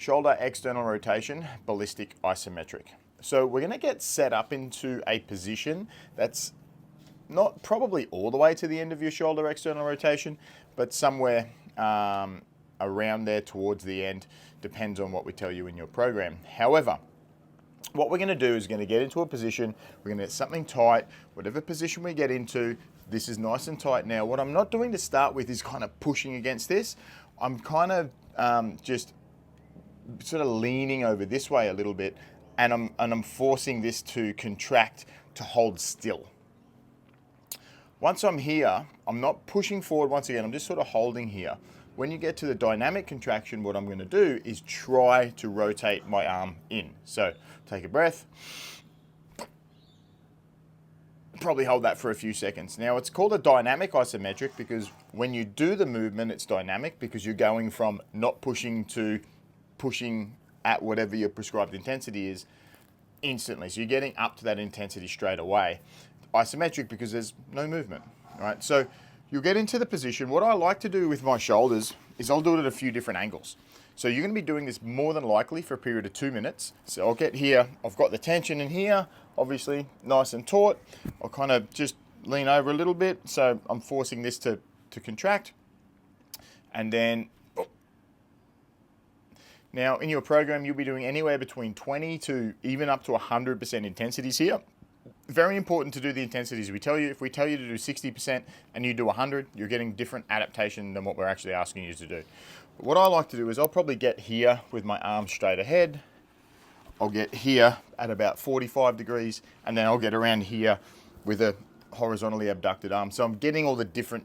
shoulder external rotation, ballistic isometric. So we're going to get set up into a position that's not probably all the way to the end of your shoulder external rotation, but somewhere around there towards the end, depends on what we tell you in your program. However, what we're going to do is going to get into a position, we're going to get something tight, whatever position we get into, this is nice and tight now. What I'm not doing to start with is kind of pushing against this. I'm kind of just sort of leaning over this way a little bit, and I'm forcing this to contract to hold still. Once I'm here, I'm not pushing forward once again, I'm just sort of holding here. When you get to the dynamic contraction, what I'm going to do is try to rotate my arm in. So take a breath. Probably hold that for a few seconds. Now it's called a dynamic isometric because when you do the movement, it's dynamic because you're going from not pushing to pushing at whatever your prescribed intensity is instantly. So you're getting up to that intensity straight away. Isometric because there's no movement, right? So you'll get into the position. What I like to do with my shoulders is I'll do it at a few different angles. So you're going to be doing this more than likely for a period of 2 minutes. So I'll get here, I've got the tension in here, obviously nice and taut. I'll kind of just lean over a little bit. So I'm forcing this to contract. And then, now in your program, you'll be doing anywhere between 20 to even up to 100% intensities here. Very important to do the intensities we tell you. If we tell you to do 60% and you do 100, you're getting different adaptation than what we're actually asking you to do. But what I like to do is I'll probably get here with my arms straight ahead. I'll get here at about 45 degrees, and then I'll get around here with a horizontally abducted arm. So I'm getting all the different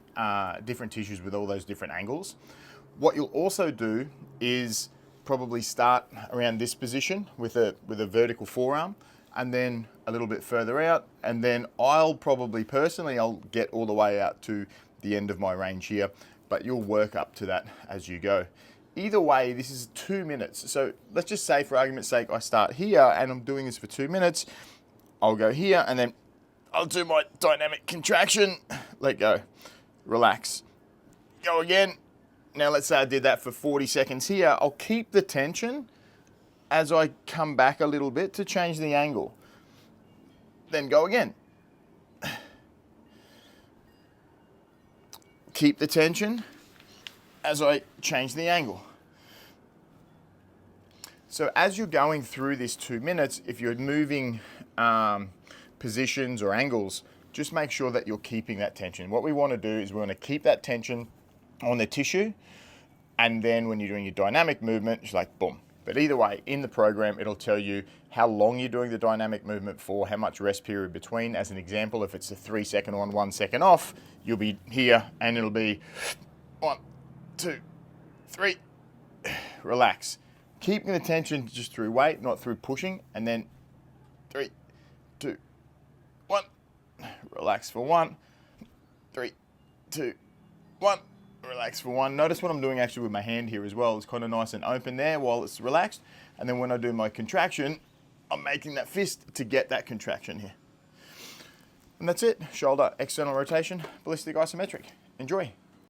tissues with all those different angles. What you'll also do is probably start around this position with a vertical forearm, and then a little bit further out, and then I'll get all the way out to the end of my range here, but you'll work up to that as you go. Either way, this is 2 minutes. So let's just say for argument's sake, I start here and I'm doing this for 2 minutes. I'll go here and then I'll do my dynamic contraction, let go, relax, go again. Now let's say I did that for 40 seconds here. I'll keep the tension as I come back a little bit to change the angle. Then go again. Keep the tension as I change the angle. So as you're going through this 2 minutes, if you're moving positions or angles, just make sure that you're keeping that tension. What we want to do is we want to keep that tension on the tissue, and then when you're doing your dynamic movement, it's like boom. But either way, in the program, it'll tell you how long you're doing the dynamic movement for, how much rest period between. As an example, if it's a 3 second on, 1 second off, you'll be here and it'll be 1, 2, 3, relax. Keeping the tension just through weight, not through pushing, and then 3, 2, 1, relax for 1, 3, 2, 1. Relax for 1. Notice what I'm doing actually with my hand here as well. It's kind of nice and open there while it's relaxed. And then when I do my contraction, I'm making that fist to get that contraction here. And that's it. Shoulder external rotation, ballistic isometric. Enjoy.